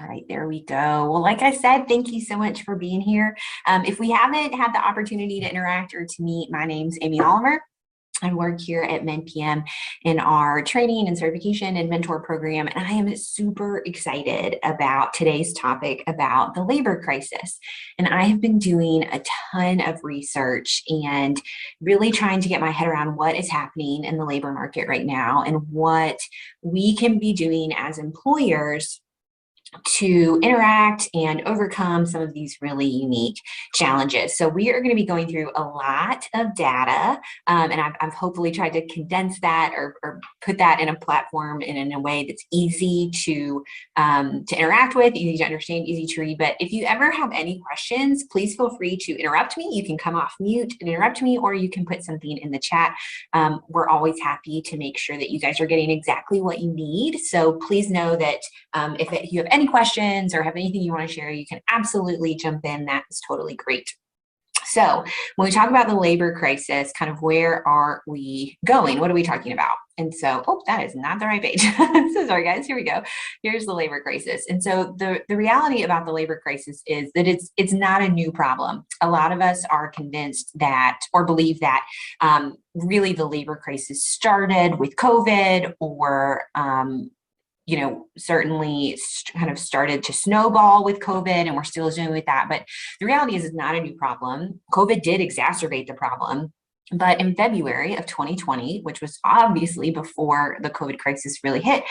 All right, there we go. Well, like I said, thank you so much for being here. If we haven't had the opportunity to interact or to meet, my name's Amy Oliver. I work here at Medpm in our training and certification and mentor program, and I am super excited about today's topic about the labor crisis. And I have been doing a ton of research and really trying to get my head around what is happening in the labor market right now and what we can be doing as employers to interact and overcome some of these really unique challenges. So we are going to be going through a lot of data, and I've hopefully tried to condense that or put that in a platform and in a way that's easy to interact with, easy to understand, easy to read. But if you ever have any questions, please feel free to interrupt me. You can come off mute and interrupt me, or you can put something in the chat. We're always happy to make sure that you guys are getting exactly what you need. So please know that if you have any questions or have anything you want to share, you can absolutely jump in. That is totally great. So when we talk about the labor crisis, kind of where are we going? What are we talking about? And so, oh, that is not the right page. So sorry, guys. Here we go. Here's the labor crisis. And so the reality about the labor crisis is that it's not a new problem. A lot of us are convinced that or believe that really the labor crisis started with COVID or certainly kind of started to snowball with COVID, and we're still dealing with that. But the reality is it's not a new problem. COVID did exacerbate the problem. But in February of 2020, which was obviously before the COVID crisis really hit,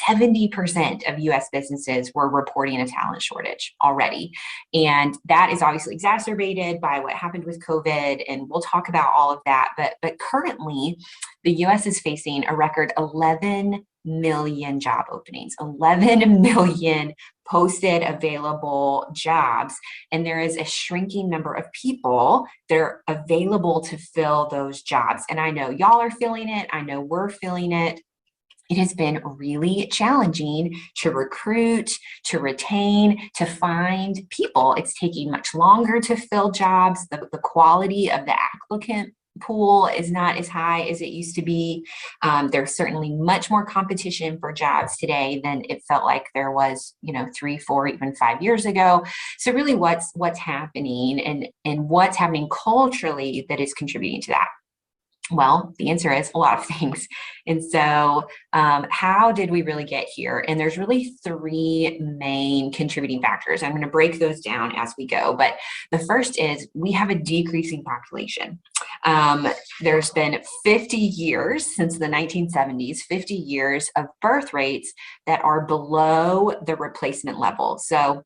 70% of US businesses were reporting a talent shortage already. And that is obviously exacerbated by what happened with COVID. And we'll talk about all of that. But currently, the US is facing a record 11 million job openings, 11 million posted available jobs. And there is a shrinking number of people that are available to fill those jobs. And I know y'all are feeling it. I know we're feeling it. It has been really challenging to recruit, to retain, to find people. It's taking much longer to fill jobs. The quality of the applicant pool is not as high as it used to be. There's certainly much more competition for jobs today than it felt like there was, 3, 4, even 5 years ago. So really what's happening and what's happening culturally that is contributing to that? Well, the answer is a lot of things. And so how did we really get here? And there's really 3 main contributing factors. I'm going to break those down as we go. But the first is we have a decreasing population. There's been 50 years since the 1970s, 50 years of birth rates that are below the replacement level. So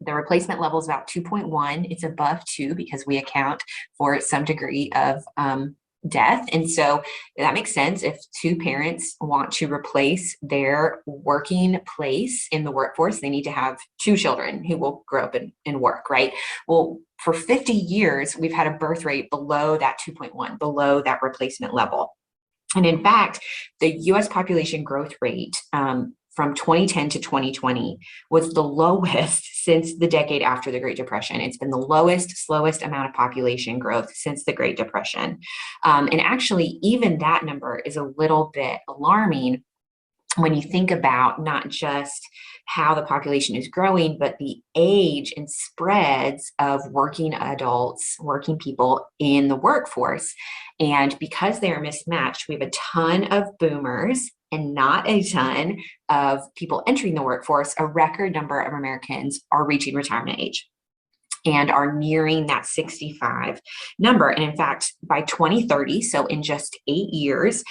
the replacement level is about 2.1. It's above 2 because we account for some degree of death. And so that makes sense. If 2 parents want to replace their working place in the workforce, they need to have 2 children who will grow up and work, right? Well, for 50 years, we've had a birth rate below that 2.1, below that replacement level. And in fact, the US population growth rate from 2010 to 2020 was the lowest since the decade after the Great Depression. It's been the lowest, slowest amount of population growth since the Great Depression. And actually, even that number is a little bit alarming when you think about not just how the population is growing, but the age and spreads of working adults, working people in the workforce. And because they are mismatched, we have a ton of boomers and not a ton of people entering the workforce. A record number of Americans are reaching retirement age and are nearing that 65 number. And in fact, by 2030, so in just 8 years,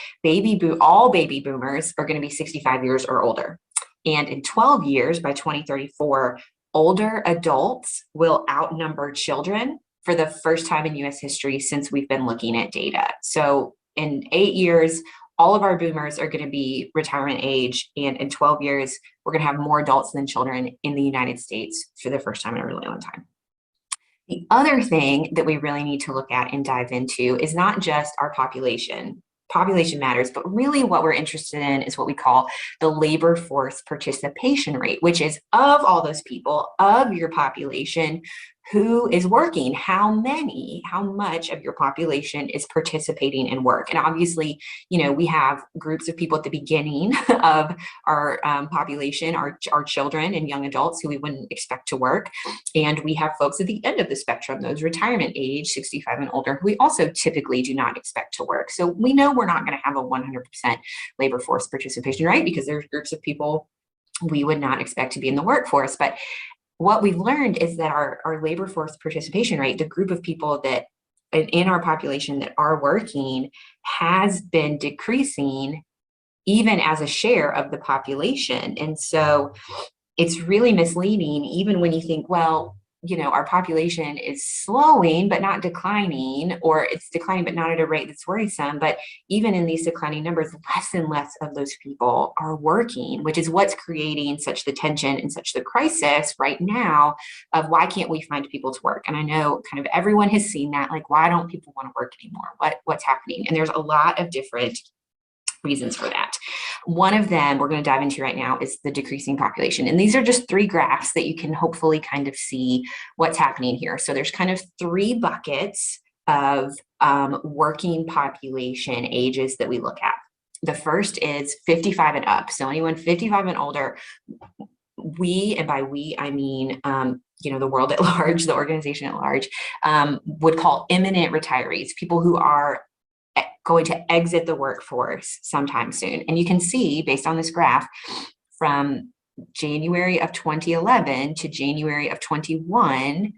all baby boomers are going to be 65 years or older. And in 12 years, by 2034, older adults will outnumber children for the first time in US history since we've been looking at data. So in 8 years, all of our boomers are going to be retirement age. And in 12 years, we're going to have more adults than children in the United States for the first time in a really long time. The other thing that we really need to look at and dive into is not just our population. Population matters, but really what we're interested in is what we call the labor force participation rate, which is of all those people, of your population, who is working, how much of your population is participating in work. And obviously, we have groups of people at the beginning of our population, our children and young adults who we wouldn't expect to work. And we have folks at the end of the spectrum, those retirement age, 65 and older, who we also typically do not expect to work. So we know we're not going to have a 100% labor force participation rate, because there's groups of people we would not expect to be in the workforce. But what we've learned is that our labor force participation rate, the group of people that in our population that are working, has been decreasing even as a share of the population. And so it's really misleading, even when you think, well, our population is slowing but not declining, or it's declining but not at a rate that's worrisome. But even in these declining numbers, less and less of those people are working, which is what's creating such the tension and such the crisis right now of why can't we find people to work? And I know kind of everyone has seen that, like, why don't people want to work anymore? What's happening? And there's a lot of different reasons for that. One of them we're going to dive into right now is the decreasing population. And these are just 3 graphs that you can hopefully kind of see what's happening here. So there's kind of 3 buckets of working population ages that we look at. The first is 55 and up. So anyone 55 and older, and by we, I mean, the world at large, the organization at large, would call imminent retirees, people who are going to exit the workforce sometime soon. And you can see, based on this graph, from January of 2011 to January of 21,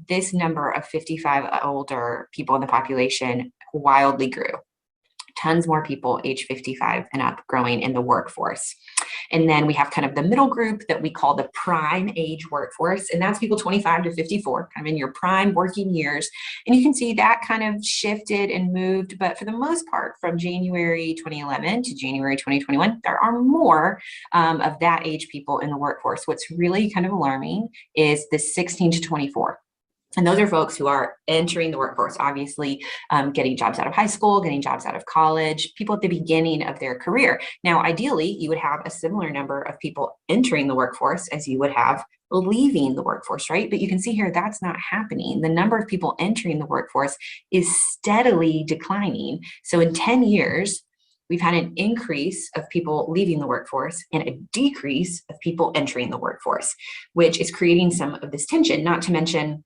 this number of 55 older people in the population wildly grew. Tons more people age 55 and up growing in the workforce. And then we have kind of the middle group that we call the prime age workforce. And that's people 25 to 54, kind of in your prime working years. And you can see that kind of shifted and moved. But for the most part, from January 2011 to January 2021, there are more of that age people in the workforce. What's really kind of alarming is the 16 to 24. And those are folks who are entering the workforce, obviously getting jobs out of high school, getting jobs out of college, people at the beginning of their career. Now, ideally, you would have a similar number of people entering the workforce as you would have leaving the workforce, right? But you can see here that's not happening. The number of people entering the workforce is steadily declining. So in 10 years, we've had an increase of people leaving the workforce and a decrease of people entering the workforce, which is creating some of this tension, not to mention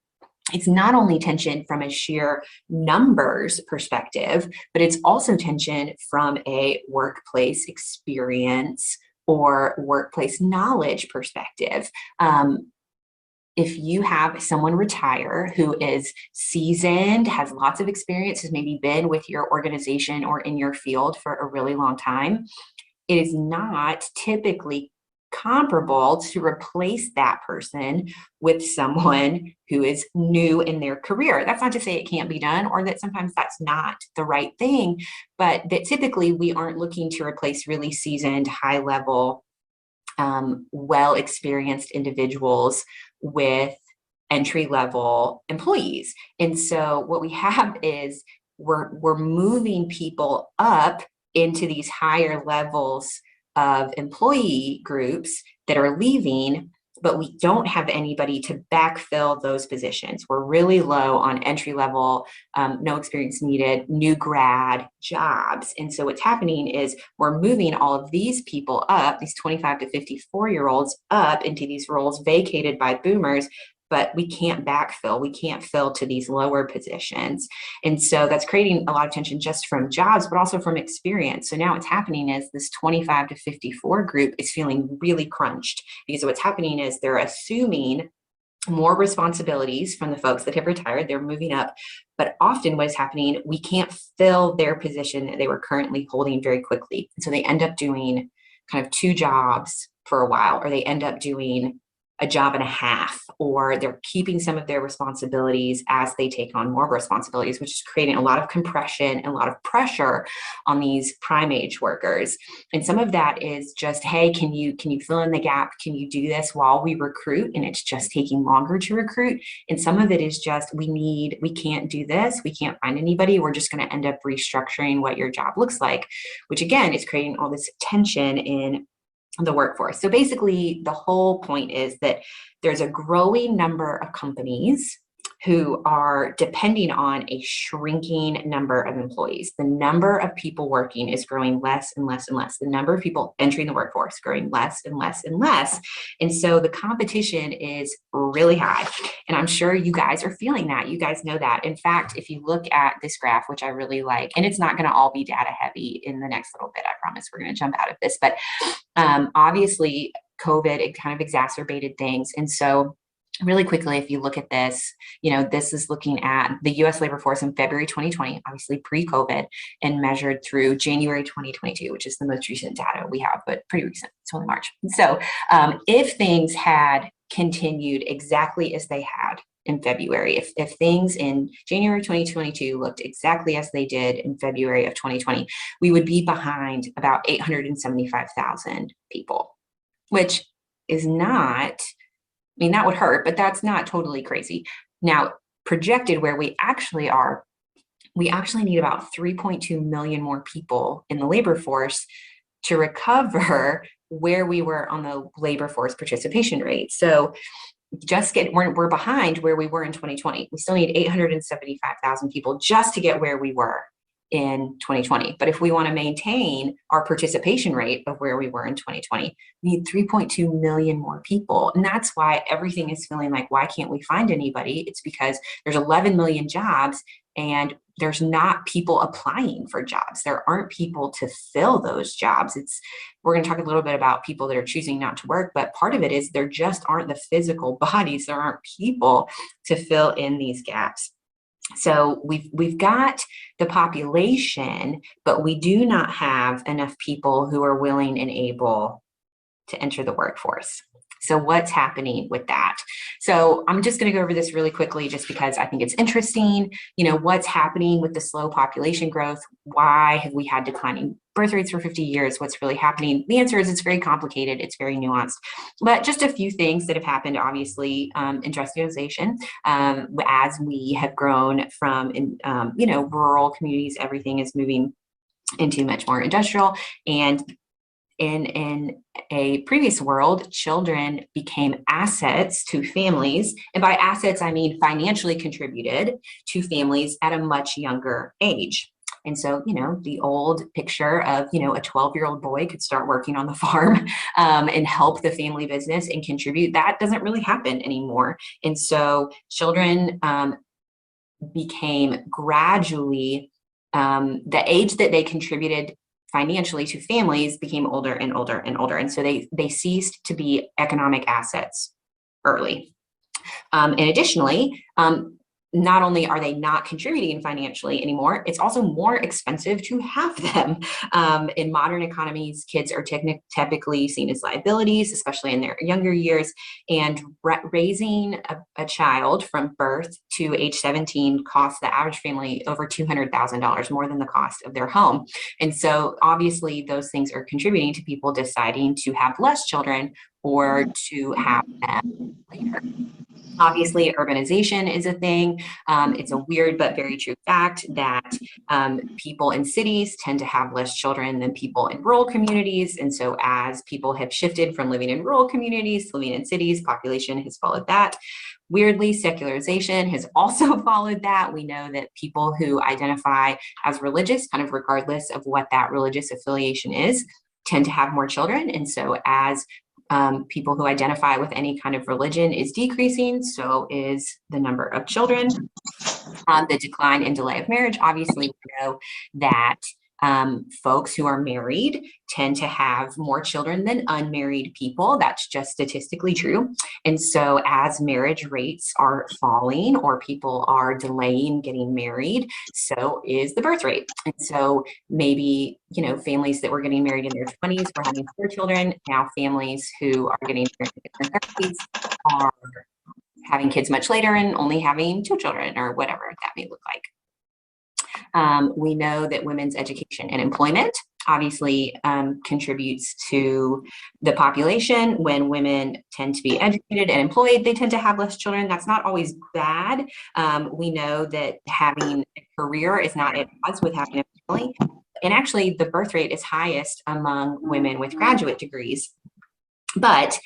it's not only tension from a sheer numbers perspective, but it's also tension from a workplace experience or workplace knowledge perspective. If you have someone retire who is seasoned, has lots of experience, has maybe been with your organization or in your field for a really long time, it is not typically comparable to replace that person with someone who is new in their career. That's not to say it can't be done or that sometimes that's not the right thing, but that typically we aren't looking to replace really seasoned, high level, well-experienced individuals with entry-level employees. And so what we have is we're moving people up into these higher levels of employee groups that are leaving, but we don't have anybody to backfill those positions. We're really low on entry level, no experience needed, new grad jobs. And so what's happening is we're moving all of these people up, these 25 to 54-year-olds up into these roles vacated by boomers, but we can't backfill. We can't fill to these lower positions. And so that's creating a lot of tension just from jobs, but also from experience. So now what's happening is this 25 to 54 group is feeling really crunched because what's happening is they're assuming more responsibilities from the folks that have retired. They're moving up, but often what is happening, we can't fill their position that they were currently holding very quickly. And so they end up doing kind of 2 jobs for a while, or they end up doing a job and a half, or they're keeping some of their responsibilities as they take on more responsibilities, which is creating a lot of compression and a lot of pressure on these prime age workers. And some of that is just, hey, can you fill in the gap? Can you do this while we recruit? And it's just taking longer to recruit. And some of it is just, we can't do this. We can't find anybody. We're just going to end up restructuring what your job looks like, which again is creating all this tension in the workforce. So basically, the whole point is that there's a growing number of companies who are depending on a shrinking number of employees. The number of people working is growing less and less and less. The number of people entering the workforce growing less and less and less. And so the competition is really high. And I'm sure you guys are feeling that. You guys know that. In fact, if you look at this graph, which I really like, and it's not going to all be data heavy in the next little bit, I promise we're going to jump out of this, but obviously COVID, it kind of exacerbated things. And so really quickly, if you look at this, this is looking at the US labor force in February 2020, obviously pre-COVID, and measured through January 2022, which is the most recent data we have, but pretty recent, it's only March. So if things had continued exactly as they had in February, if things in January 2022 looked exactly as they did in February of 2020, we would be behind about 875,000 people, which is not, that would hurt, but that's not totally crazy. Now, projected where we actually are, we actually need about 3.2 million more people in the labor force to recover where we were on the labor force participation rate. So we're behind where we were in 2020. We still need 875,000 people just to get where we were in 2020. But if we want to maintain our participation rate of where we were in 2020, we need 3.2 million more people. And that's why everything is feeling like, why can't we find anybody? It's because there's 11 million jobs and there's not people applying for jobs. There aren't people to fill those jobs. We're going to talk a little bit about people that are choosing not to work, but part of it is there just aren't the physical bodies. There aren't people to fill in these gaps. So we've got the population, but we do not have enough people who are willing and able to enter the workforce. So what's happening with that? So I'm just going to go over this really quickly just because I think it's interesting. What's happening with the slow population growth? Why have we had declining birth rates for 50 years? What's really happening? The answer is it's very complicated. It's very nuanced. But just a few things that have happened, obviously, industrialization. As we have grown from, rural communities, everything is moving into much more industrial. And in a previous world, children became assets to families. And by assets, I mean financially contributed to families at a much younger age. And so, the old picture of, a 12-year-old boy could start working on the farm and help the family business and contribute. That doesn't really happen anymore. And so children became gradually, the age that they contributed financially to families became older and older and older. And so they ceased to be economic assets early. And additionally, not only are they not contributing financially anymore, it's also more expensive to have them. In modern economies, kids are typically seen as liabilities, especially in their younger years. And raising a child from birth to age 17 costs the average family over $200,000, more than the cost of their home. And so obviously those things are contributing to people deciding to have less children or to have them later. Obviously, urbanization is a thing. It's a weird but very true fact that people in cities tend to have less children than people in rural communities. And so as people have shifted from living in rural communities to living in cities, population has followed that. Weirdly, secularization has also followed that. We know that people who identify as religious, kind of regardless of what that religious affiliation is, tend to have more children. And so as people who identify with any kind of religion is decreasing, so is the number of children. The decline and delay of marriage, obviously we know that folks who are married tend to have more children than unmarried people. That's just statistically true. And so as marriage rates are falling or people are delaying getting married, so is the birth rate. And so maybe, families that were getting married in their 20s were having 4 children. Now families who are getting married in their 30s are having kids much later and only having 2 children or whatever that may look like. We know that women's education and employment obviously contributes to the population. When women tend to be educated and employed, they tend to have less children. That's not always bad. We know that having a career is not at odds with having a family. And actually, the birth rate is highest among women with graduate degrees. But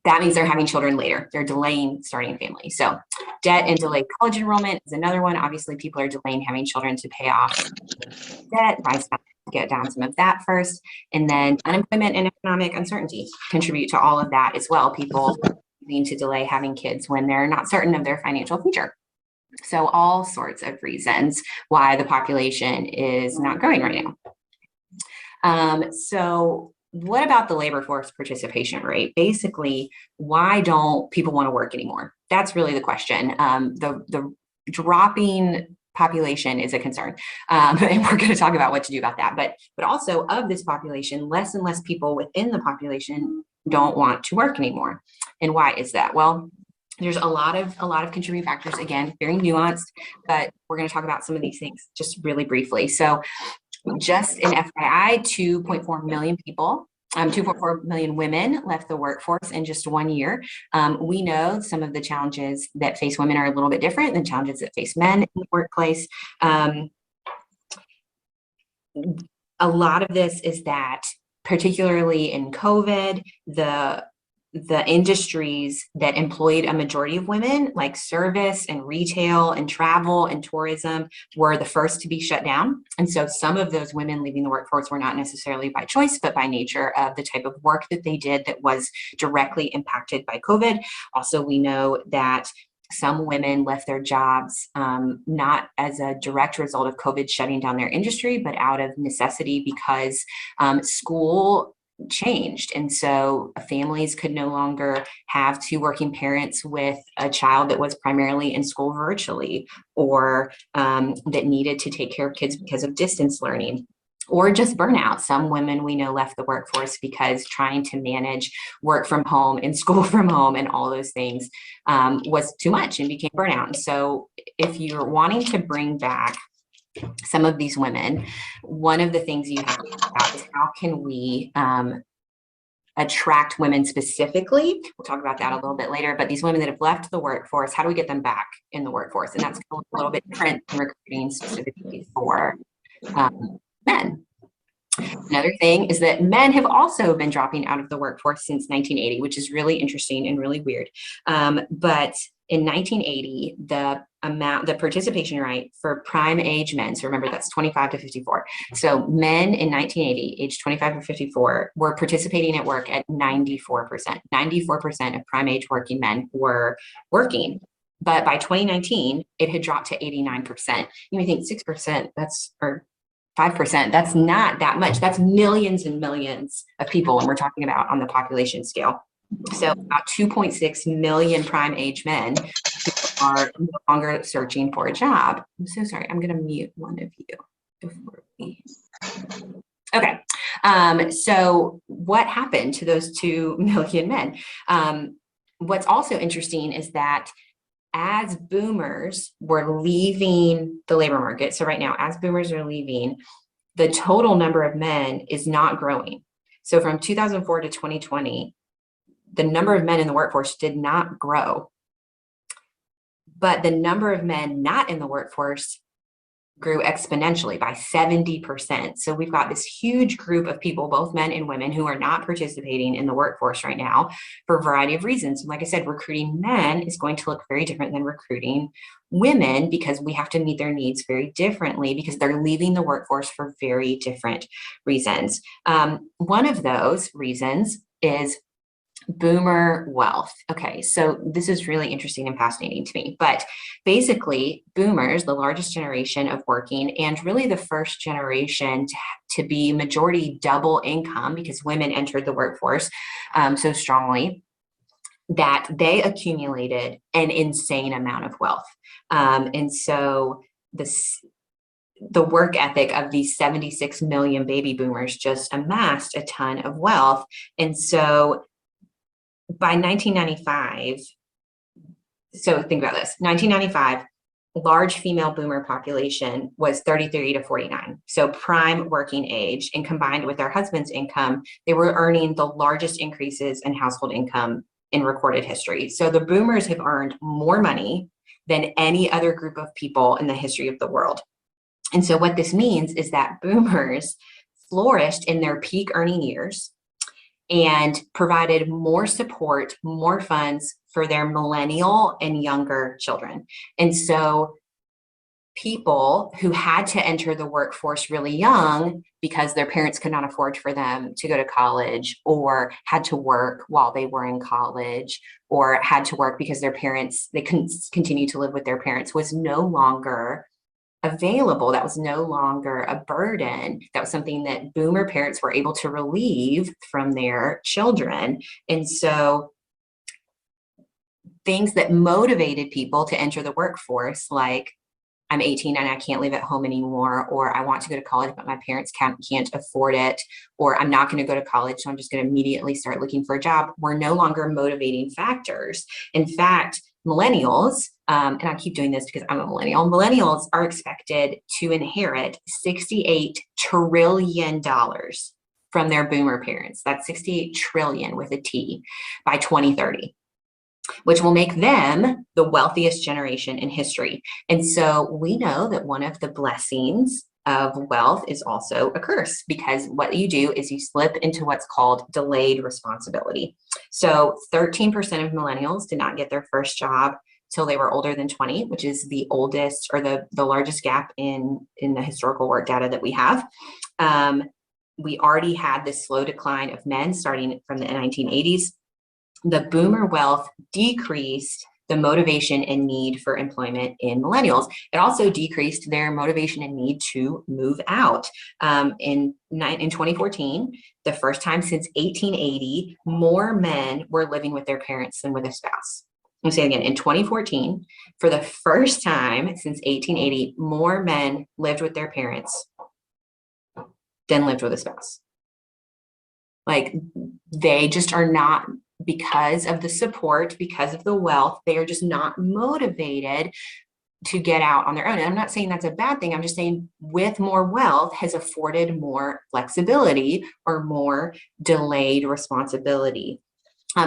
that means they're having children later. They're delaying starting a family. So debt and delayed college enrollment is another one. Obviously, people are delaying having children to pay off debt. Rise to get down some of that first. And then unemployment and economic uncertainty contribute to all of that as well. People need to delay having kids when they're not certain of their financial future. So all sorts of reasons why the population is not growing right now. So what about the labor force participation rate? Basically, why don't people want to work anymore? That's really the question. The dropping population is a concern, and we're going to talk about what to do about that. But also of this population, less and less people within the population don't want to work anymore. And why is that? Well, there's a lot of contributing factors. Again, very nuanced, but we're going to talk about some of these things just really briefly. So just in FYI, 2.4 million people, 2.4 million women left the workforce in just 1 year. We know some of the challenges that face women are a little bit different than challenges that face men in the workplace. A lot of this is that, particularly in COVID, the industries that employed a majority of women, like service and retail and travel and tourism, were the first to be shut down. And so some of those women leaving the workforce were not necessarily by choice, but by nature of the type of work that they did that was directly impacted by COVID. Also, we know that some women left their jobs not as a direct result of COVID shutting down their industry, but out of necessity because school changed. And so families could no longer have two working parents with a child that was primarily in school virtually, or that needed to take care of kids because of distance learning, or just burnout. Some women we know left the workforce because trying to manage work from home and school from home and all those things was too much and became burnout. And so if you're wanting to bring back some of these women, one of the things you have to think about is how can we attract women specifically. We'll talk about that a little bit later, but these women that have left the workforce, how do we get them back in the workforce? And that's a little bit different than recruiting specifically for men. Another thing is that men have also been dropping out of the workforce since 1980, which is really interesting and really weird. But in 1980, the participation rate for prime age men, so remember that's 25 to 54. So men in 1980, age 25 to 54, were participating at work at 94%. 94% of prime age working men were working. But by 2019, it had dropped to 89%. You may think 6%, or 5%, that's not that much. That's millions and millions of people, and we're talking about on the population scale. So about 2.6 million prime age men are no longer searching for a job. I'm so sorry, I'm gonna mute one of you before we. Okay, so what happened to those 2 million men? What's also interesting is that as boomers were leaving the labor market, so right now, as boomers are leaving, the total number of men is not growing. So from 2004 to 2020, the number of men in the workforce did not grow, but the number of men not in the workforce grew exponentially by 70%. So we've got this huge group of people, both men and women, who are not participating in the workforce right now for a variety of reasons. And like I said, recruiting men is going to look very different than recruiting women, because we have to meet their needs very differently, because they're leaving the workforce for very different reasons. One of those reasons is boomer wealth. Okay, so this is really interesting and fascinating to me, but basically boomers, the largest generation of working and really the first generation to be majority double income, because women entered the workforce so strongly, that they accumulated an insane amount of wealth. And so the work ethic of these 76 million baby boomers just amassed a ton of wealth. And so by 1995, so think about this, 1995, large female boomer population was 33 to 49. So prime working age, and combined with their husband's income, they were earning the largest increases in household income in recorded history. So the boomers have earned more money than any other group of people in the history of the world. And so what this means is that boomers flourished in their peak earning years, and provided more support, more funds for their millennial and younger children. And so people who had to enter the workforce really young because their parents could not afford for them to go to college, or had to work while they were in college, or had to work because their parents, they couldn't continue to live with their parents, was no longer available. That was no longer a burden. That was something that boomer parents were able to relieve from their children. And so things that motivated people to enter the workforce, like I'm 18 and I can't live at home anymore, or I want to go to college, but my parents can't afford it, or I'm not going to go to college, so I'm just going to immediately start looking for a job, were no longer motivating factors. In fact, millennials, and I keep doing this because I'm a millennial, millennials are expected to inherit $68 trillion from their boomer parents. That's 68 trillion with a T by 2030. Which will make them the wealthiest generation in history. And so we know that one of the blessings of wealth is also a curse, because what you do is you slip into what's called delayed responsibility. So 13% of millennials did not get their first job till they were older than 20, which is the oldest, or the largest gap in the historical work data that we have. We already had this slow decline of men starting from the 1980s. The boomer wealth decreased the motivation and need for employment in millennials. It also decreased their motivation and need to move out. In 2014, the first time since 1880, more men were living with their parents than with a spouse. I'm saying again, in 2014, for the first time since 1880, more men lived with their parents than lived with a spouse. Like, they just are not, because of the support, because of the wealth, they are just not motivated to get out on their own. And I'm not saying that's a bad thing. I'm just saying with more wealth has afforded more flexibility or more delayed responsibility.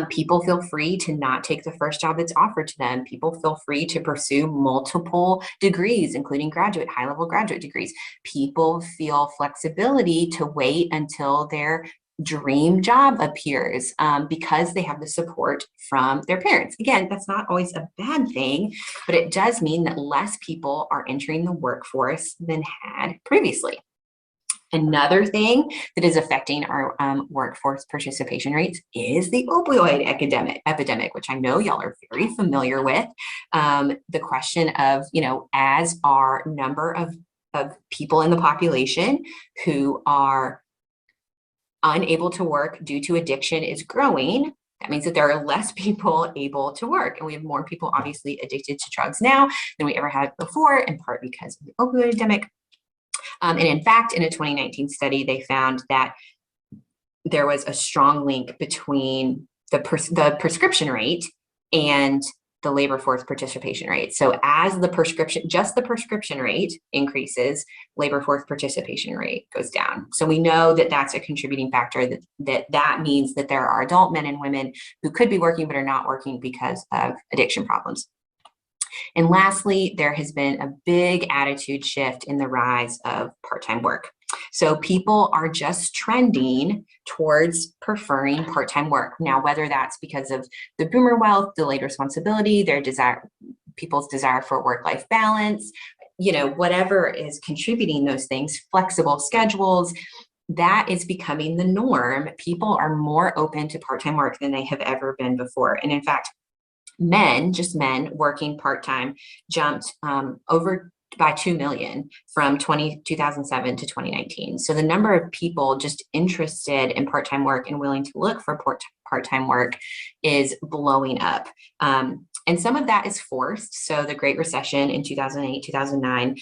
People feel free to not take the first job that's offered to them. People feel free to pursue multiple degrees, including high-level graduate degrees. People feel flexibility to wait until their dream job appears, because they have the support from their parents. Again, that's not always a bad thing, but it does mean that less people are entering the workforce than had previously. Another thing that is affecting our workforce participation rates is the opioid epidemic, which I know y'all are very familiar with. The question of, as our number of people in the population who are unable to work due to addiction is growing, that means that there are less people able to work. And we have more people obviously addicted to drugs now than we ever had before, in part because of the opioid epidemic. And in fact, in a 2019 study, they found that there was a strong link between the prescription rate and the labor force participation rate. So as the prescription rate increases, labor force participation rate goes down. So we know that that's a contributing factor, that means that there are adult men and women who could be working but are not working because of addiction problems. And lastly, there has been a big attitude shift in the rise of part-time work. So people are just trending towards preferring part-time work. Now, whether that's because of the boomer wealth, delayed responsibility, people's desire for work-life balance, whatever is contributing those things, flexible schedules, that is becoming the norm. People are more open to part-time work than they have ever been before. And in fact, just men working part-time jumped over by 2 million from 2007 to 2019. So the number of people just interested in part-time work and willing to look for part-time work is blowing up. And some of that is forced. So the Great Recession in 2008, 2009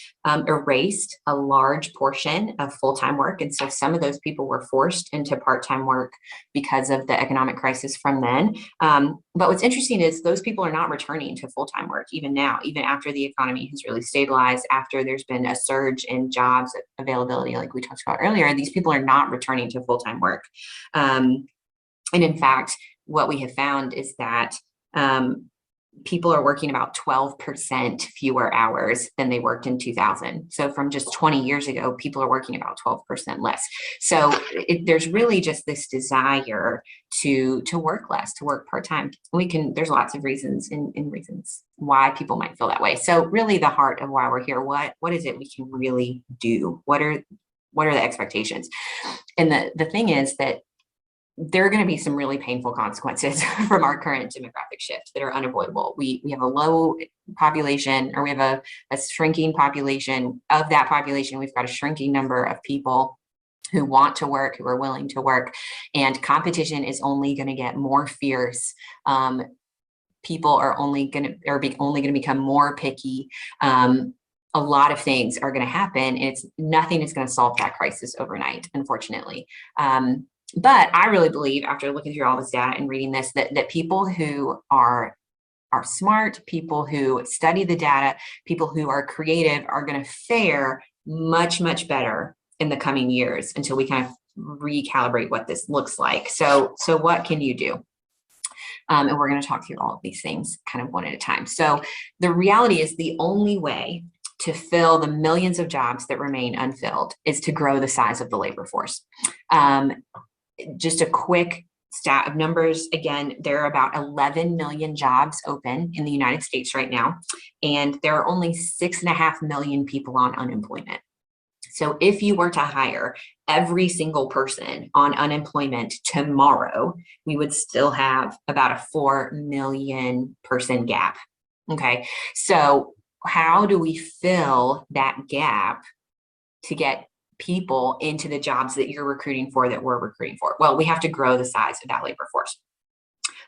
erased a large portion of full-time work. And so some of those people were forced into part-time work because of the economic crisis from then. But what's interesting is those people are not returning to full-time work even now, even after the economy has really stabilized, after there's been a surge in jobs availability, like we talked about earlier. These people are not returning to full-time work. And in fact, what we have found is that people are working about 12% fewer hours than they worked in 2000. So from just 20 years ago, people are working about 12% less. So there's really just this desire to work less, to work part-time. There's lots of reasons and reasons why people might feel that way. So really the heart of why we're here, what is it we can really do? What are the expectations? And the thing is that there are going to be some really painful consequences from our current demographic shift that are unavoidable. We have a low population, or we have a shrinking population. Of that population, we've got a shrinking number of people who want to work, who are willing to work, and competition is only going to get more fierce. People are only going to become more picky. A lot of things are going to happen, and nothing is going to solve that crisis overnight, unfortunately. But I really believe, after looking through all this data and reading this, that people who are smart, people who study the data, people who are creative are going to fare much, much better in the coming years until we kind of recalibrate what this looks like. So what can you do? And we're going to talk through all of these things kind of one at a time. So the reality is the only way to fill the millions of jobs that remain unfilled is to grow the size of the labor force. Just a quick stat of numbers. Again, there are about 11 million jobs open in the United States right now, and there are only 6.5 million people on unemployment. So if you were to hire every single person on unemployment tomorrow, we would still have about a 4 million person gap. Okay, so how do we fill that gap to get people into the jobs that you're recruiting for, that we're recruiting for? Well, we have to grow the size of that labor force.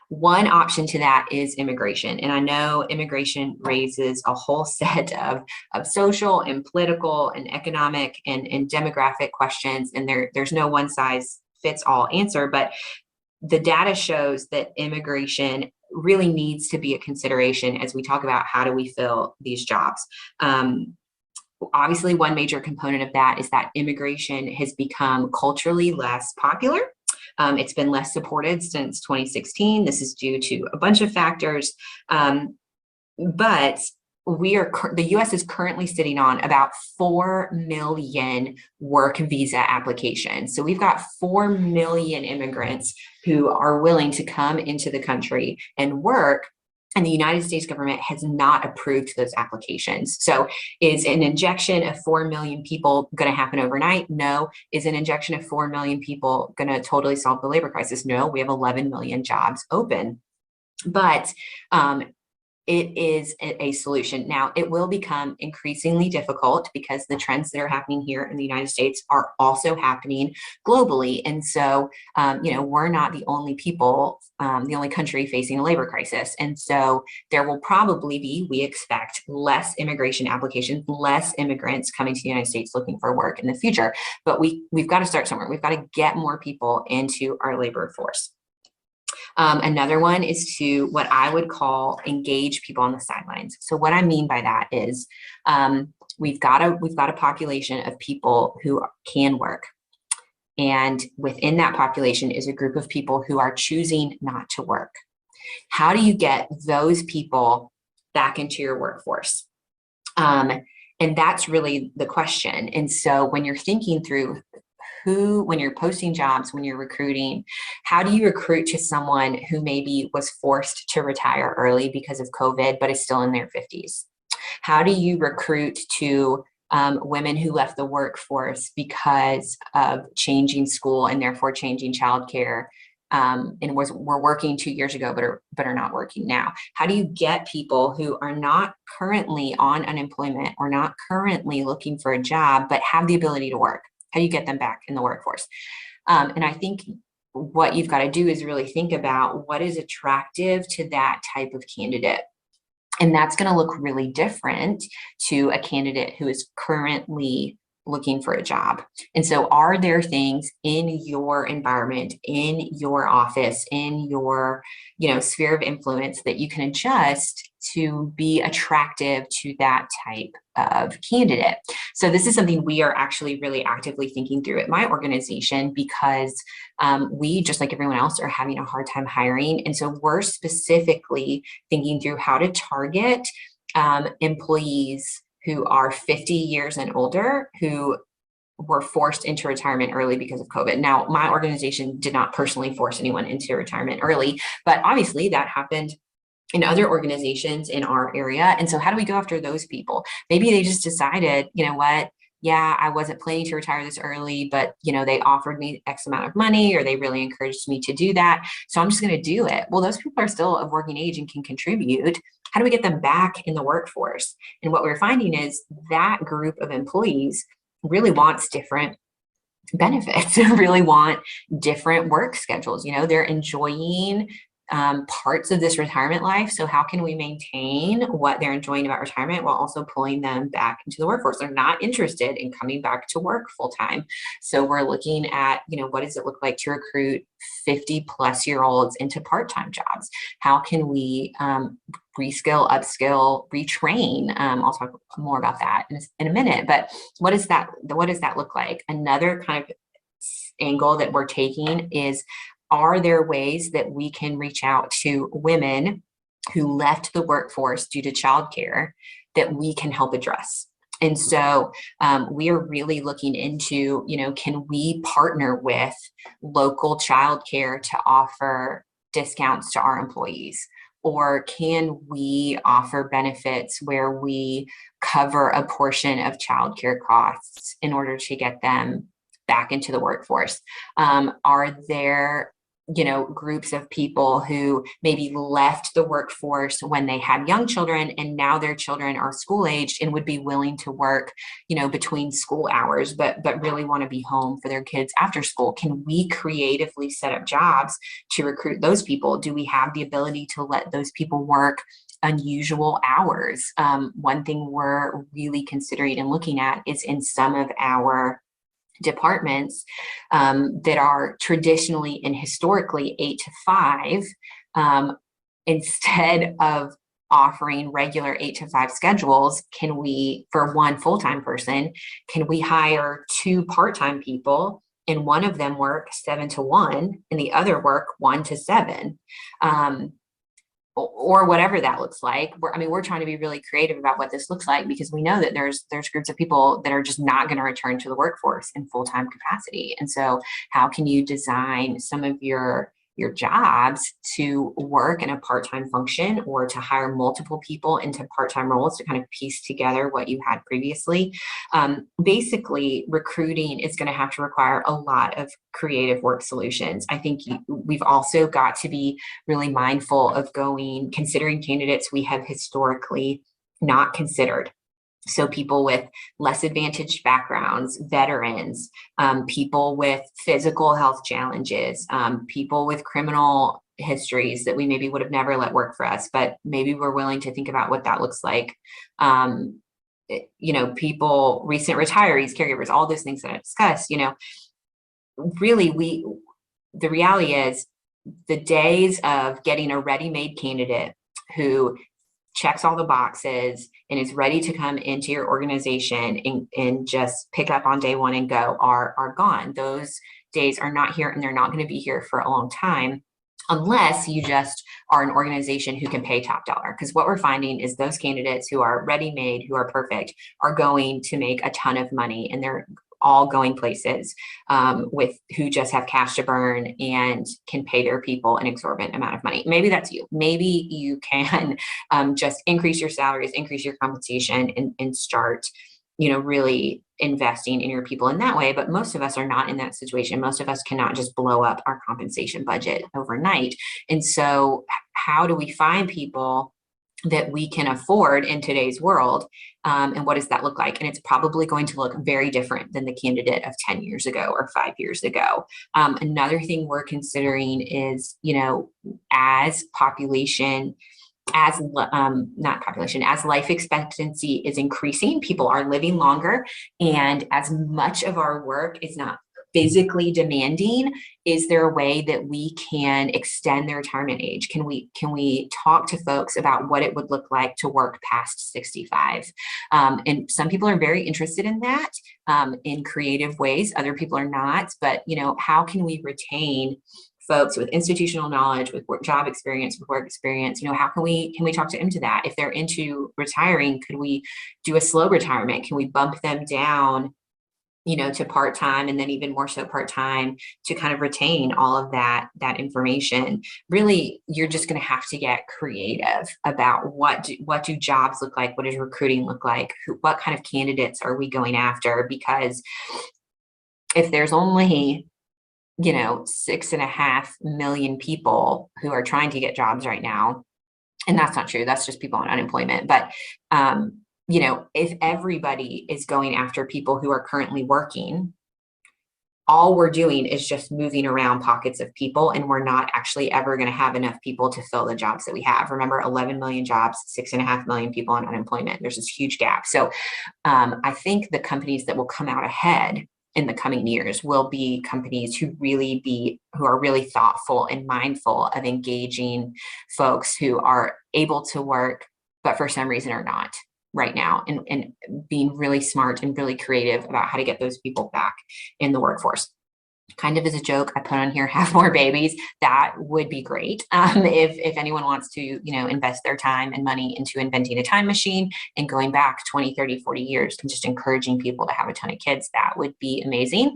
One option to that is immigration. And I know immigration raises a whole set of social and political and economic and demographic questions, and there's no one size fits all answer, but the data shows that immigration really needs to be a consideration as we talk about how do we fill these jobs. Obviously, one major component of that is that immigration has become culturally less popular. It's been less supported since 2016. This is due to a bunch of factors, but the U.S. is currently sitting on about 4 million work visa applications. So we've got 4 million immigrants who are willing to come into the country and work, and the United States government has not approved those applications. So is an injection of 4 million people going to happen overnight? No. Is an injection of 4 million people going to totally solve the labor crisis? No. We have 11 million jobs open. But it is a solution. Now, it will become increasingly difficult because the trends that are happening here in the United States are also happening globally. And so, we're not the only people, the only country facing a labor crisis. And so there will probably be, we expect, less immigration applications, less immigrants coming to the United States looking for work in the future. But we've got to start somewhere. We've got to get more people into our labor force. Another one is to what I would call engage people on the sidelines. So what I mean by that is we've got a population of people who can work. And within that population is a group of people who are choosing not to work. How do you get those people back into your workforce? And that's really the question. And so when you're thinking through when you're posting jobs, when you're recruiting, how do you recruit to someone who maybe was forced to retire early because of COVID, but is still in their 50s? How do you recruit to women who left the workforce because of changing school and therefore changing childcare, and were working 2 years ago, but are not working now? How do you get people who are not currently on unemployment or not currently looking for a job, but have the ability to work? How do you get them back in the workforce? And I think what you've got to do is really think about what is attractive to that type of candidate. And that's going to look really different to a candidate who is currently looking for a job. And so are there things in your environment, in your office, in your, sphere of influence that you can adjust to be attractive to that type of candidate? So this is something we are actually really actively thinking through at my organization, because we, just like everyone else, are having a hard time hiring. And so we're specifically thinking through how to target employees who are 50 years and older, who were forced into retirement early because of COVID. Now, my organization did not personally force anyone into retirement early, but obviously that happened in other organizations in our area. And so how do we go after those people? Maybe they just decided, you know what, yeah, I wasn't planning to retire this early, but they offered me X amount of money, or they really encouraged me to do that, so I'm just going to do it. Well, those people are still of working age and can contribute. How do we get them back in the workforce? And what we're finding is that group of employees really wants different benefits, really want different work schedules. They're enjoying parts of this retirement life. So how can we maintain what they're enjoying about retirement while also pulling them back into the workforce? They're not interested in coming back to work full time. So we're looking at, what does it look like to recruit 50-plus-year-olds into part-time jobs? How can we reskill, upskill, retrain? I'll talk more about that in a minute, but what does that look like? Another kind of angle that we're taking is, are there ways that we can reach out to women who left the workforce due to childcare that we can help address? And so we are really looking into, can we partner with local childcare to offer discounts to our employees? Or can we offer benefits where we cover a portion of childcare costs in order to get them back into the workforce? Are there groups of people who maybe left the workforce when they had young children, and now their children are school aged and would be willing to work, between school hours, but really want to be home for their kids after school? Can we creatively set up jobs to recruit those people? Do we have the ability to let those people work unusual hours? One thing we're really considering and looking at is, in some of our departments that are traditionally and historically 8 to 5, instead of offering regular 8 to 5 schedules, can we, for one full-time person, can we hire 2 part-time people, and one of them work 7 to 1 and the other work 1 to 7? Or whatever that looks like. We're trying to be really creative about what this looks like, because we know that there's groups of people that are just not going to return to the workforce in full-time capacity. And so how can you design some of your jobs to work in a part-time function, or to hire multiple people into part-time roles to kind of piece together what you had previously? Basically, recruiting is going to have to require a lot of creative work solutions. I think we've also got to be really mindful of considering candidates we have historically not considered. So people with less advantaged backgrounds, veterans, people with physical health challenges, people with criminal histories that we maybe would have never let work for us, but maybe we're willing to think about what that looks like. People, recent retirees, caregivers, all those things that I discussed, really the reality is, the days of getting a ready-made candidate who checks all the boxes and is ready to come into your organization and just pick up on day one and go are gone. Those days are not here, and they're not going to be here for a long time, unless you just are an organization who can pay top dollar. Because what we're finding is those candidates who are ready-made, who are perfect, are going to make a ton of money, and they're all going places who just have cash to burn and can pay their people an exorbitant amount of money. Maybe that's you. Maybe you can just increase your salaries, increase your compensation, and start, really investing in your people in that way. But most of us are not in that situation. Most of us cannot just blow up our compensation budget overnight. And so how do we find people that we can afford in today's world? And what does that look like? And it's probably going to look very different than the candidate of 10 years ago or 5 years ago. Another thing we're considering is, as population as not population, as life expectancy is increasing, people are living longer, and as much of our work is not physically demanding, is there a way that we can extend the retirement age? Can we talk to folks about what it would look like to work past 65? And some people are very interested in that in creative ways. Other people are not. But how can we retain folks with institutional knowledge, with job experience, with work experience? How can we talk to them to that? If they're into retiring, could we do a slow retirement? Can we bump them down to part-time, and then even more so part-time, to kind of retain all of that information? Really, you're just going to have to get creative about what do jobs look like? What does recruiting look like? What kind of candidates are we going after? Because if there's only 6.5 million people who are trying to get jobs right now, and that's not true, that's just people on unemployment, but if everybody is going after people who are currently working, all we're doing is just moving around pockets of people, and we're not actually ever going to have enough people to fill the jobs that we have. Remember, 11 million jobs, 6.5 million people on unemployment. There's this huge gap. So I think the companies that will come out ahead in the coming years will be companies who are really thoughtful and mindful of engaging folks who are able to work, but for some reason are not right now, and being really smart and really creative about how to get those people back in the workforce. Kind of as a joke, I put on here, have more babies. That would be great. If anyone wants to, invest their time and money into inventing a time machine and going back 20, 30, 40 years and just encouraging people to have a ton of kids, that would be amazing.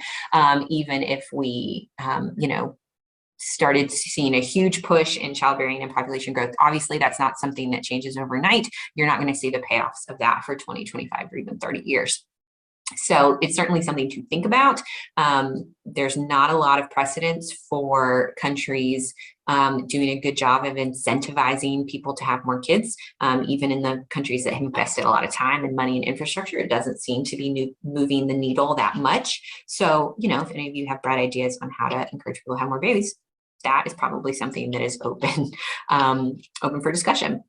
Even if we, started seeing a huge push in childbearing and population growth, obviously that's not something that changes overnight. You're not going to see the payoffs of that for 20, 25, or even 30 years. So it's certainly something to think about. There's not a lot of precedence for countries doing a good job of incentivizing people to have more kids. Even in the countries that have invested a lot of time and money in infrastructure, it doesn't seem to be moving the needle that much. So, if any of you have bright ideas on how to encourage people to have more babies, that is probably something that is open for discussion.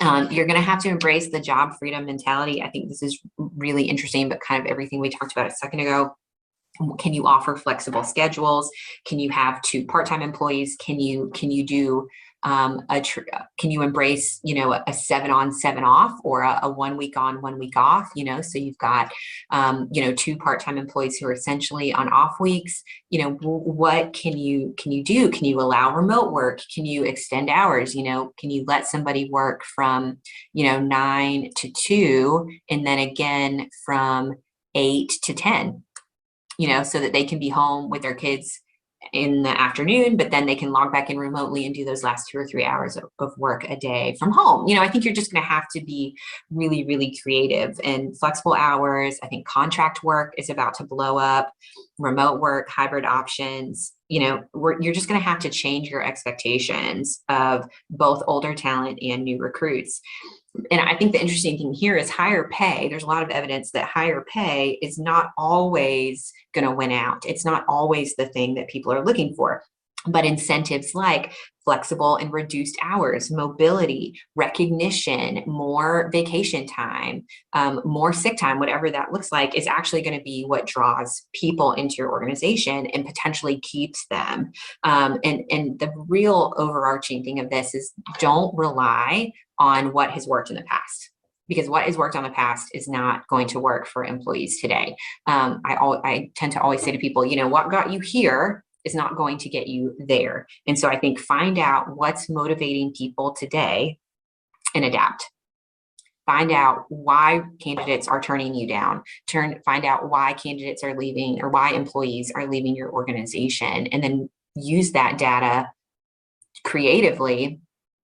You're going to have to embrace the job freedom mentality. I think this is really interesting, but kind of everything we talked about a second ago. Can you offer flexible schedules? Can you have 2 part-time employees? Can you do can you embrace a 7 on 7 off, or a 1 week on 1 week off? So you've got 2 part-time employees who are essentially on off weeks. What can you do? Can you allow remote work? Can you extend hours? Can you let somebody work from 9 to 2, and then again from 8 to 10? So that they can be home with their kids in the afternoon, but then they can log back in remotely and do those last 2 or 3 hours of work a day from home. I think you're just going to have to be really, really creative and flexible hours. I think contract work is about to blow up, remote work, hybrid options. You're just going to have to change your expectations of both older talent and new recruits. And I think the interesting thing here is higher pay. There's a lot of evidence that higher pay is not always going to win out. It's not always the thing that people are looking for. But incentives like flexible and reduced hours, mobility, recognition, more vacation time, more sick time, whatever that looks like, is actually going to be what draws people into your organization and potentially keeps them. And the real overarching thing of this is, don't rely on what has worked in the past, because what has worked in the past is not going to work for employees today. I tend to always say to people, what got you here is not going to get you there. And so I think find out what's motivating people today and adapt. Find out why candidates are turning you down. Find out why candidates are leaving, or why employees are leaving your organization, and then use that data creatively,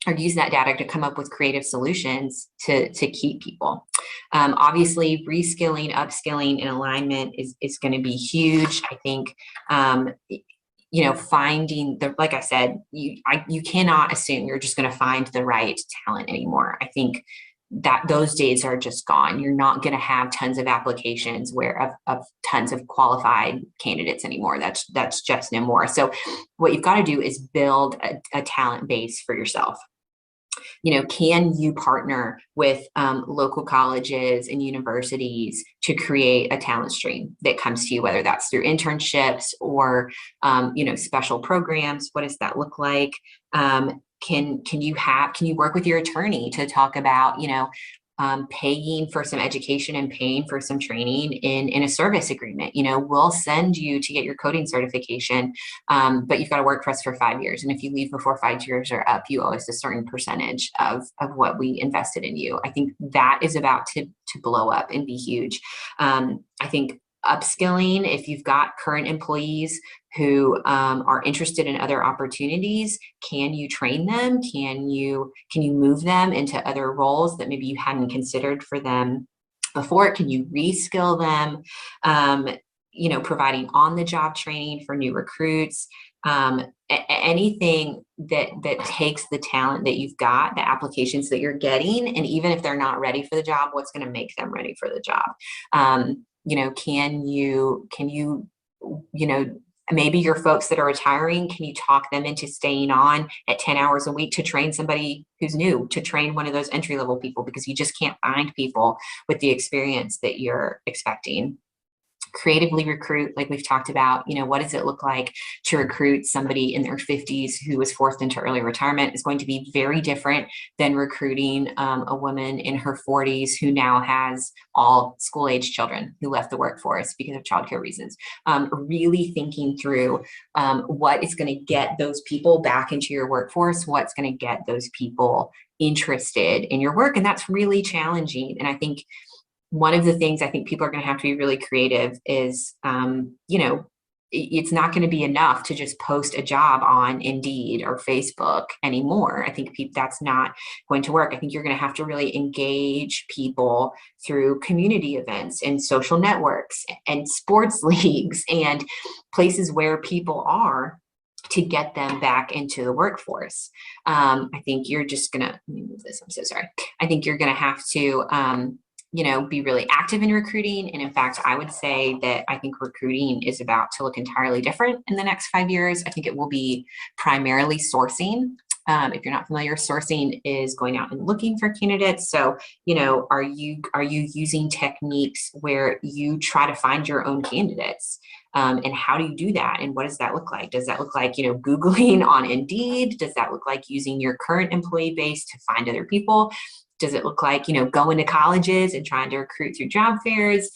or use that data to come up with creative solutions to keep people. Obviously, reskilling, upskilling, and alignment is going to be huge. I think finding like I said, you cannot assume you're just going to find the right talent anymore. I think that those days are just gone. You're not going to have tons of applications of tons of qualified candidates anymore. That's just no more. So what you've got to do is build a talent base for yourself. Can you partner with local colleges and universities to create a talent stream that comes to you, whether that's through internships or, special programs? What does that look like? Can you work with your attorney to talk about, paying for some education and paying for some training in a service agreement? We'll send you to get your coding certification, but you've got to work for us for 5 years. And if you leave before 5 years are up, you owe us a certain percentage of what we invested in you. I think that is about to blow up and be huge. I think upskilling, if you've got current employees who are interested in other opportunities, can you train them? Can you move them into other roles that maybe you hadn't considered for them before? Can you reskill them? Providing on-the-job training for new recruits, anything that takes the talent that you've got, the applications that you're getting, and even if they're not ready for the job, what's going to make them ready for the job? Can you maybe your folks that are retiring, can you talk them into staying on at 10 hours a week to train somebody who's new, to train one of those entry-level people, because you just can't find people with the experience that you're expecting. Creatively recruit, like we've talked about, what does it look like to recruit somebody in their 50s who was forced into early retirement is going to be very different than recruiting a woman in her 40s who now has all school-age children who left the workforce because of childcare reasons. Really thinking through what is going to get those people back into your workforce, what's going to get those people interested in your work. And that's really challenging. And I think one of the things I think people are going to have to be really creative is, it's not going to be enough to just post a job on Indeed or Facebook anymore. I think that's not going to work. I think you're going to have to really engage people through community events and social networks and sports leagues and places where people are to get them back into the workforce. I think you're just going to, let me move this, I'm so sorry. I think you're going to have to, be really active in recruiting. And in fact, I would say that I think recruiting is about to look entirely different in the next 5 years. I think it will be primarily sourcing. If you're not familiar, sourcing is going out and looking for candidates. So, are you using techniques where you try to find your own candidates? And how do you do that? And what does that look like? Does that look like, Googling on Indeed? Does that look like using your current employee base to find other people? Does it look like, going to colleges and trying to recruit through job fairs?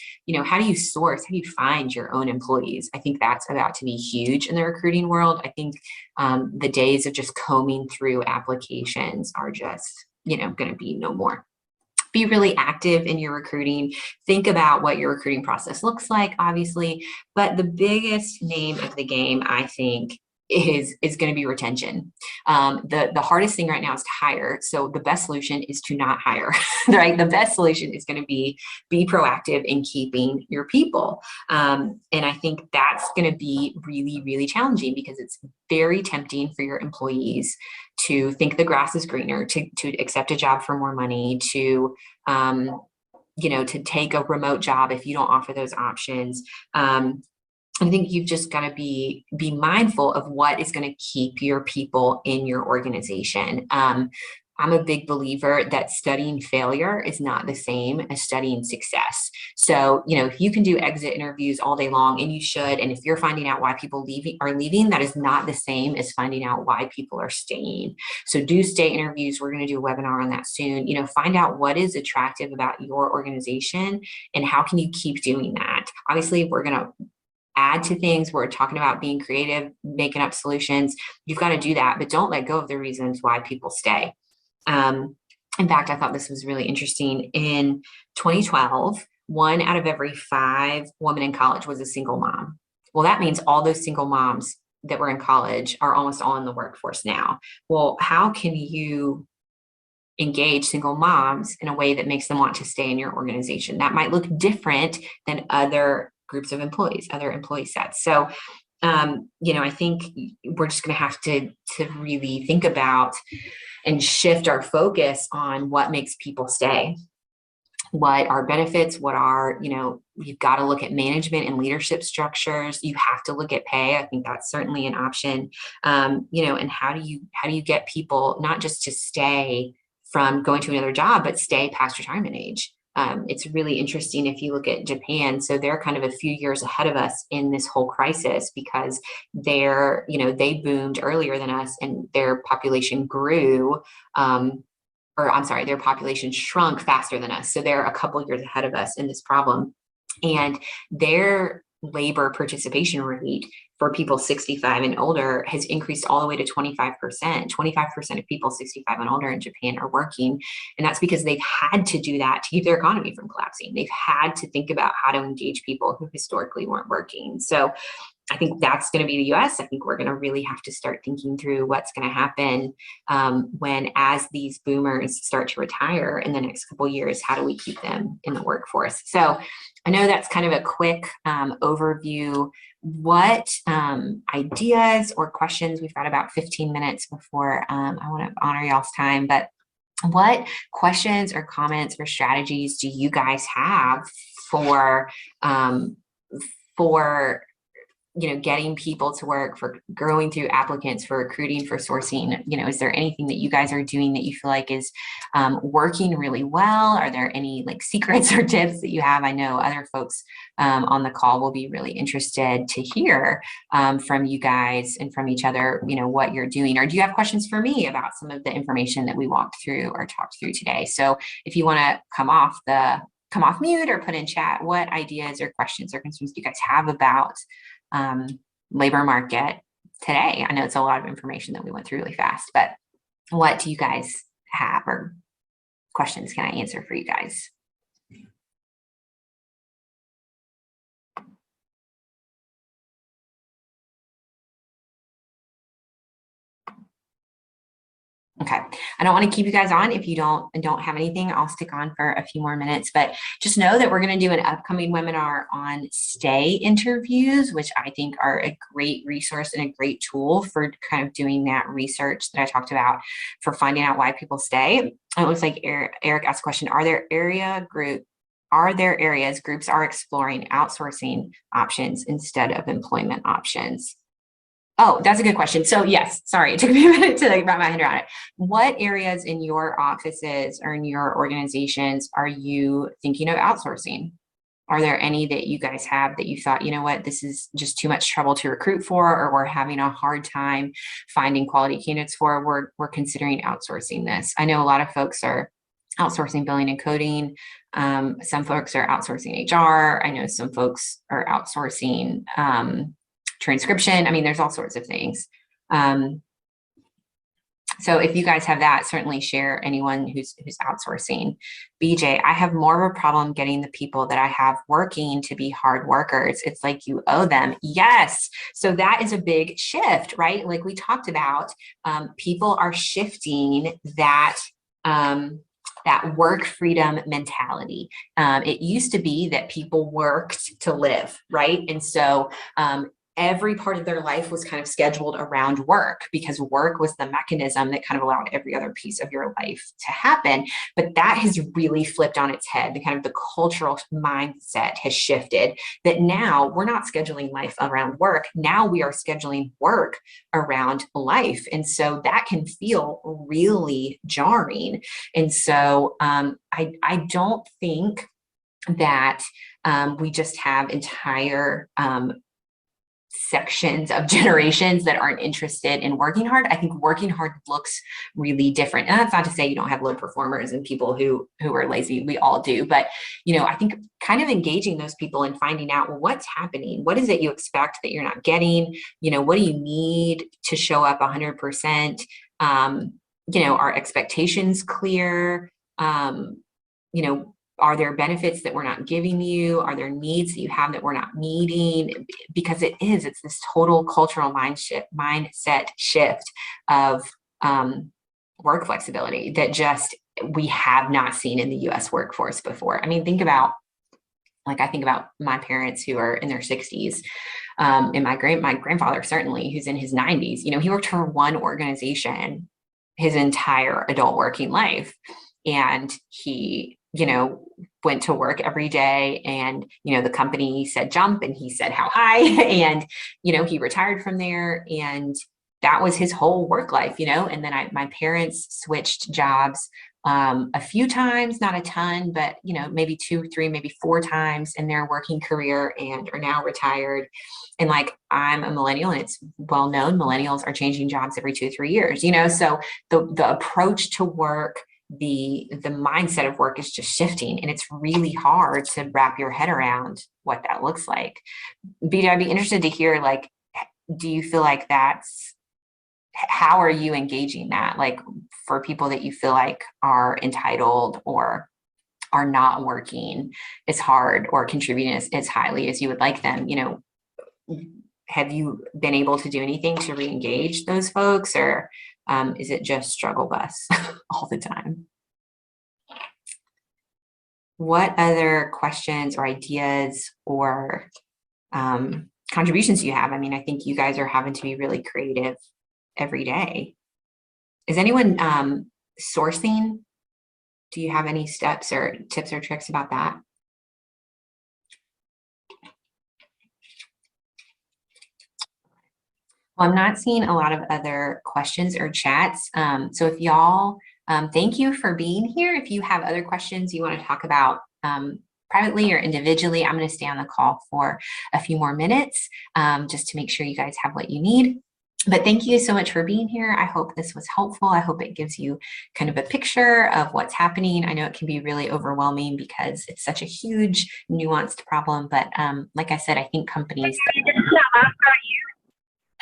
How do you source? How do you find your own employees? I think that's about to be huge in the recruiting world. I think the days of just combing through applications are just, going to be no more. Be really active in your recruiting. Think about what your recruiting process looks like, obviously. But the biggest name of the game, I think, is going to be retention. The hardest thing right now is to hire. So the best solution is to not hire, right? The best solution is going to be proactive in keeping your people. And I think that's going to be really, really challenging because it's very tempting for your employees to think the grass is greener, to accept a job for more money, to to take a remote job if you don't offer those options. I think you've just got to be mindful of what is going to keep your people in your organization. I'm a big believer that studying failure is not the same as studying success. So, if you can do exit interviews all day long, and you should, and if you're finding out why people are leaving, that is not the same as finding out why people are staying. So do stay interviews. We're going to do a webinar on that soon. Find out what is attractive about your organization and how can you keep doing that. Obviously, we're going to add to things. We're talking about being creative, making up solutions. You've got to do that, but don't let go of the reasons why people stay. In fact, I thought this was really interesting. In 2012, 1 out of every 5 women in college was a single mom. Well, that means all those single moms that were in college are almost all in the workforce now. Well, how can you engage single moms in a way that makes them want to stay in your organization? That might look different than other groups of employees, other employee sets. So I think we're just going to have to really think about and shift our focus on what makes people stay. What are benefits? What are, you've got to look at management and leadership structures. You have to look at pay. I think that's certainly an option. And how do you get people not just to stay from going to another job, but stay past retirement age? It's really interesting if you look at Japan. So they're kind of a few years ahead of us in this whole crisis because they boomed earlier than us and their population grew. Their population shrunk faster than us. So they're a couple years ahead of us in this problem. And their labor participation rate for people 65 and older has increased all the way to 25%. 25% of people 65 and older in Japan are working. And that's because they've had to do that to keep their economy from collapsing. They've had to think about how to engage people who historically weren't working. So I think that's going to be the US. I think we're going to really have to start thinking through what's going to happen as these boomers start to retire in the next couple of years. How do we keep them in the workforce? So I know that's kind of a quick overview. What ideas or questions? We've got about 15 minutes before I want to honor y'all's time, but what questions or comments or strategies do you guys have for getting people to work, for going through applicants, for recruiting, for sourcing? Is there anything that you guys are doing that you feel like is working really well? Are there any secrets or tips that you have? I know other folks on the call will be really interested to hear from you guys and from each other, what you're doing. Or do you have questions for me about some of the information that we walked through or talked through today? So if you want to come off mute or put in chat, what ideas or questions or concerns do you guys have about labor market today? I know it's a lot of information that we went through really fast, but what do you guys have or questions can I answer for you guys? Okay, I don't want to keep you guys on if you don't have anything. I'll stick on for a few more minutes, but just know that we're going to do an upcoming webinar on stay interviews, which I think are a great resource and a great tool for kind of doing that research that I talked about for finding out why people stay. It looks like Eric asked a question: Are there areas groups are exploring outsourcing options instead of employment options? Oh, that's a good question. So yes, sorry, it took me a minute to wrap my head around it. What areas in your offices or in your organizations are you thinking of outsourcing? Are there any that you guys have that you thought, this is just too much trouble to recruit for, or we're having a hard time finding quality candidates for? We're considering outsourcing this. I know a lot of folks are outsourcing billing and coding. Some folks are outsourcing HR. I know some folks are outsourcing transcription. I mean, there's all sorts of things. So if you guys have that, certainly share anyone who's outsourcing. BJ, I have more of a problem getting the people that I have working to be hard workers. It's like you owe them. Yes. So that is a big shift, right? Like we talked about, people are shifting that work freedom mentality. It used to be that people worked to live, right? And so every part of their life was kind of scheduled around work because work was the mechanism that kind of allowed every other piece of your life to happen. But that has really flipped on its head. The cultural mindset has shifted that now we're not scheduling life around work. Now we are scheduling work around life. And so that can feel really jarring. And so I don't think that we just have entire sections of generations that aren't interested in working hard. I think working hard looks really different. And that's not to say you don't have low performers and people who are lazy. We all do. But, I think kind of engaging those people and finding out, well, what's happening? What is it you expect that you're not getting? What do you need to show up 100%? Are expectations clear? Are there benefits that we're not giving you? Are there needs that you have that we're not meeting? Because it's this total cultural mindset shift of work flexibility that just we have not seen in the US workforce before. I mean, I think about my parents who are in their 60s. And my grandfather, certainly, who's in his 90s, he worked for one organization his entire adult working life. And he, went to work every day, and, the company said jump and he said how high, and, he retired from there, and that was his whole work life, and then my parents switched jobs a few times, not a ton, but, maybe 2, 3, maybe 4 times in their working career, and are now retired. And like, I'm a millennial, and it's well known, millennials are changing jobs every 2, 3 years, so the approach to work, the mindset of work is just shifting, and it's really hard to wrap your head around what that looks like. BJ, I'd be interested to hear, like, do you feel like how are you engaging that? Like, for people that you feel like are entitled or are not working as hard or contributing as highly as you would like them, have you been able to do anything to re-engage those folks, or is it just struggle bus all the time? What other questions or ideas or contributions do you have? I mean, I think you guys are having to be really creative every day. Is anyone sourcing? Do you have any steps or tips or tricks about that? Well, I'm not seeing a lot of other questions or chats. So if y'all, thank you for being here. If you have other questions you want to talk about privately or individually, I'm going to stay on the call for a few more minutes just to make sure you guys have what you need. But thank you so much for being here. I hope this was helpful. I hope it gives you kind of a picture of what's happening. I know it can be really overwhelming because it's such a huge, nuanced problem. But like I said, I think companies.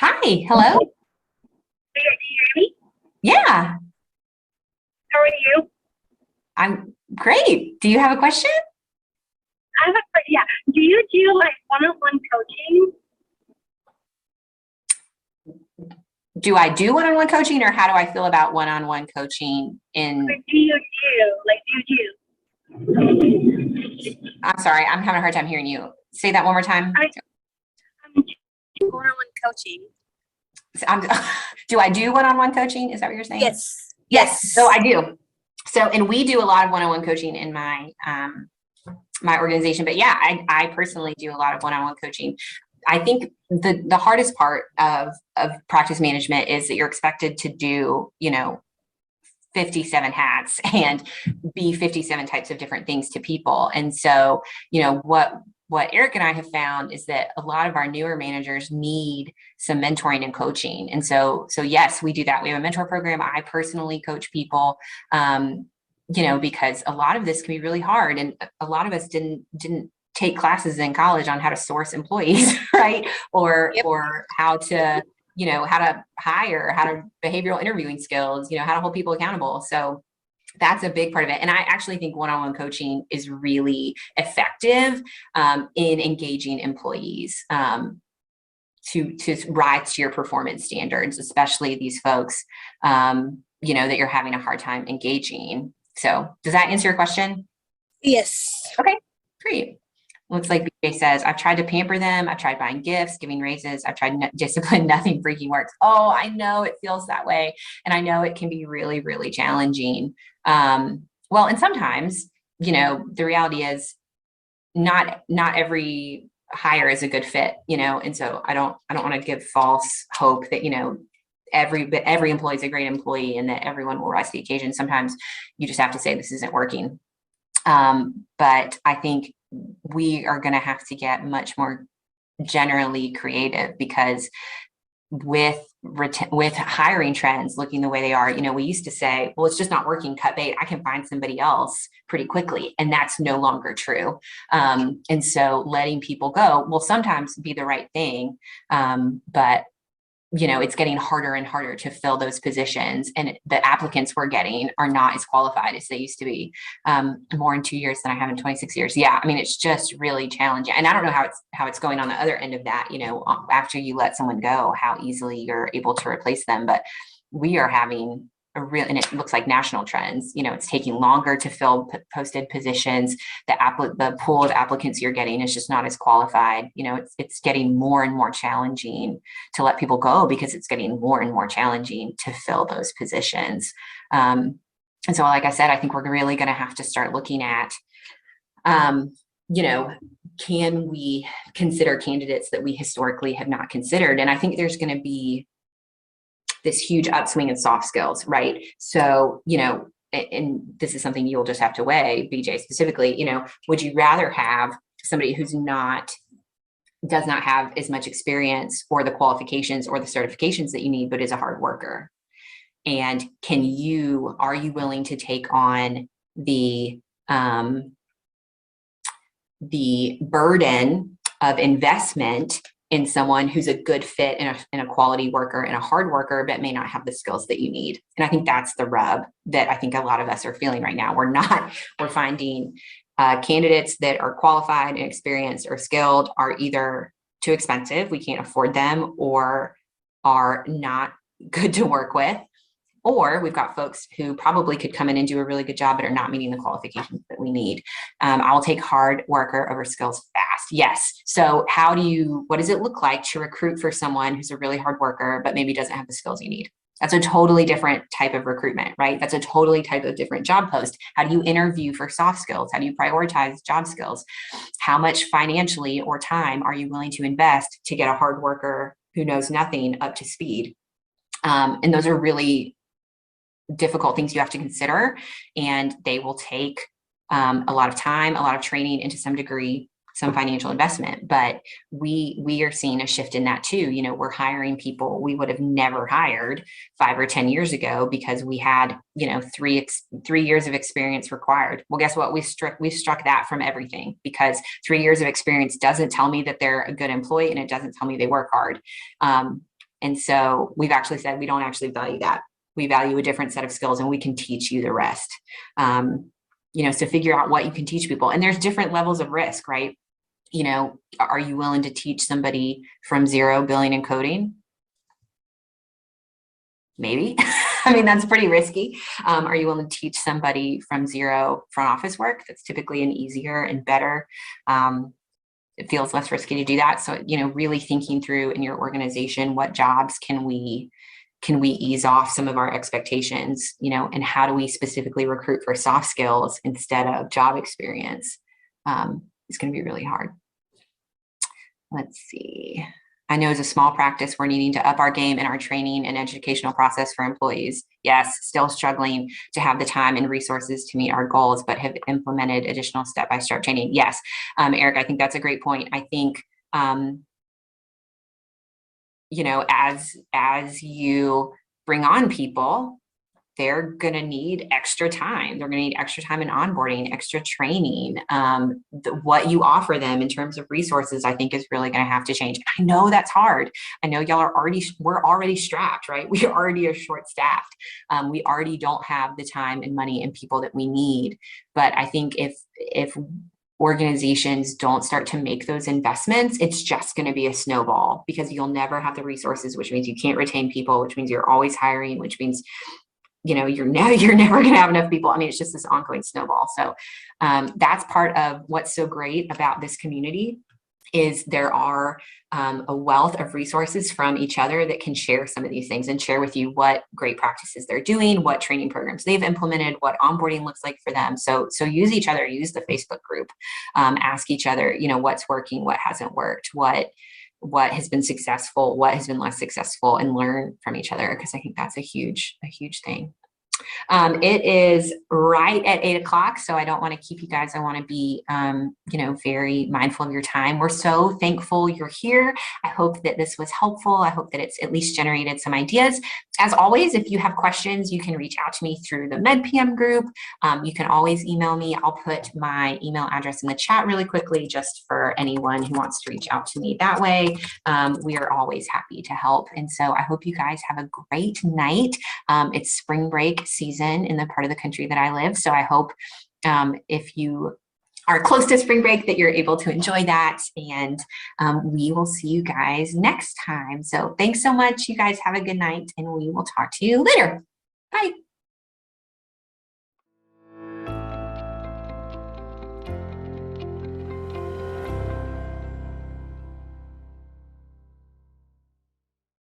Hi, hello. Can you hear me? Yeah. How are you? I'm great. Do you have a question? Yeah. Do you do like one-on-one coaching? Do I do one-on-one coaching, or how do I feel about one-on-one coaching in? Or do you do? I'm sorry, I'm having a hard time hearing you. Say that one more time. I'm one-on-one coaching. Do I do one-on-one coaching? Is that what you're saying? Yes. Yes. So I do. So, and we do a lot of one-on-one coaching in my my organization. But yeah, I personally do a lot of one-on-one coaching. I think the hardest part of practice management is that you're expected to do, 57 hats and be 57 types of different things to people. And so, what Eric and I have found is that a lot of our newer managers need some mentoring and coaching. And so yes, we do that. We have a mentor program. I personally coach people, because a lot of this can be really hard. And a lot of us didn't take classes in college on how to source employees, right? Or how to, how to hire, how to behavioral interviewing skills, how to hold people accountable. So that's a big part of it. And I actually think one-on-one coaching is really effective in engaging employees to rise to your performance standards, especially these folks, that you're having a hard time engaging. So does that answer your question? Yes. Okay, great. Looks like BJ says, I've tried to pamper them. I've tried buying gifts, giving raises. I've tried discipline. Nothing freaking works. Oh, I know it feels that way. And I know it can be really, really challenging. Well, and sometimes, the reality is not every hire is a good fit, and so I don't want to give false hope that, every employee is a great employee and that everyone will rise to the occasion. Sometimes you just have to say this isn't working. But I think we are going to have to get much more generally creative, because with hiring trends looking the way they are, we used to say, well, it's just not working, cut bait, I can find somebody else pretty quickly. And that's no longer true. And so letting people go will sometimes be the right thing. But it's getting harder and harder to fill those positions, and the applicants we're getting are not as qualified as they used to be. More in 2 years than I have in 26 years. Yeah, I mean, it's just really challenging. And I don't know how it's going on the other end of that, after you let someone go, how easily you're able to replace them. But we are having real, and it looks like national trends, it's taking longer to fill posted positions. The pool of applicants you're getting is just not as qualified. It's getting more and more challenging to let people go because it's getting more and more challenging to fill those positions. And so, like I said, I think we're really going to have to start looking at, can we consider candidates that we historically have not considered? And I think there's going to be this huge upswing in soft skills, right? So, and this is something you'll just have to weigh, BJ specifically, would you rather have somebody who's does not have as much experience or the qualifications or the certifications that you need, but is a hard worker? And are you willing to take on the burden of investment in someone who's a good fit and a quality worker and a hard worker, but may not have the skills that you need? And I think that's the rub that I think a lot of us are feeling right now. We're finding candidates that are qualified and experienced or skilled are either too expensive, we can't afford them, or are not good to work with. Or we've got folks who probably could come in and do a really good job, but are not meeting the qualifications that we need. I'll take hard worker over skills fast. Yes. So what does it look like to recruit for someone who's a really hard worker, but maybe doesn't have the skills you need? That's a totally different type of recruitment, right? That's a totally type of different job post. How do you interview for soft skills? How do you prioritize job skills? How much financially or time are you willing to invest to get a hard worker who knows nothing up to speed? And those are really difficult things you have to consider, and they will take a lot of time, a lot of training, and to some degree, some financial investment. But we are seeing a shift in that too. We're hiring people we would have never hired 5 or 10 years ago because we had 3 years of experience required. Well, guess what? We struck that from everything, because 3 years of experience doesn't tell me that they're a good employee, and it doesn't tell me they work hard. And so we've actually said we don't actually value that. We value a different set of skills, and we can teach you the rest. So figure out what you can teach people. And there's different levels of risk, right? Are you willing to teach somebody from zero billing and coding? Maybe. I mean, that's pretty risky. Are you willing to teach somebody from zero front office work? That's typically an easier and better. It feels less risky to do that. So, really thinking through in your organization, what jobs can we ease off some of our expectations, and how do we specifically recruit for soft skills instead of job experience? It's going to be really hard. Let's see. I know as a small practice, we're needing to up our game in our training and educational process for employees. Yes, still struggling to have the time and resources to meet our goals, but have implemented additional step-by-step training. Yes, Eric, I think that's a great point. I think, as you bring on people, they're going to need extra time. They're going to need extra time in onboarding, extra training. What you offer them in terms of resources, I think, is really going to have to change. I know that's hard. I know we're already strapped, right? We already are short staffed. We already don't have the time and money and people that we need. But I think if organizations don't start to make those investments, it's just going to be a snowball, because you'll never have the resources, which means you can't retain people, which means you're always hiring, which means you're never going to have enough people. I mean, it's just this ongoing snowball. So that's part of what's so great about this community, is there are a wealth of resources from each other that can share some of these things and share with you what great practices they're doing, what training programs they've implemented, what onboarding looks like for them. So use each other, use the Facebook group, ask each other, what's working, what hasn't worked, what has been successful, what has been less successful, and learn from each other, because I think that's a huge thing. It is right at 8 o'clock, so I don't want to keep you guys. I want to be, very mindful of your time. We're so thankful you're here. I hope that this was helpful. I hope that it's at least generated some ideas. As always, if you have questions, you can reach out to me through the Medpm group. You can always email me. I'll put my email address in the chat really quickly, just for anyone who wants to reach out to me that way. We are always happy to help. And so I hope you guys have a great night. It's spring break season in the part of the country that I live. So I hope if you are close to spring break that you're able to enjoy that. And we will see you guys next time. So thanks so much. You guys have a good night, and we will talk to you later. Bye.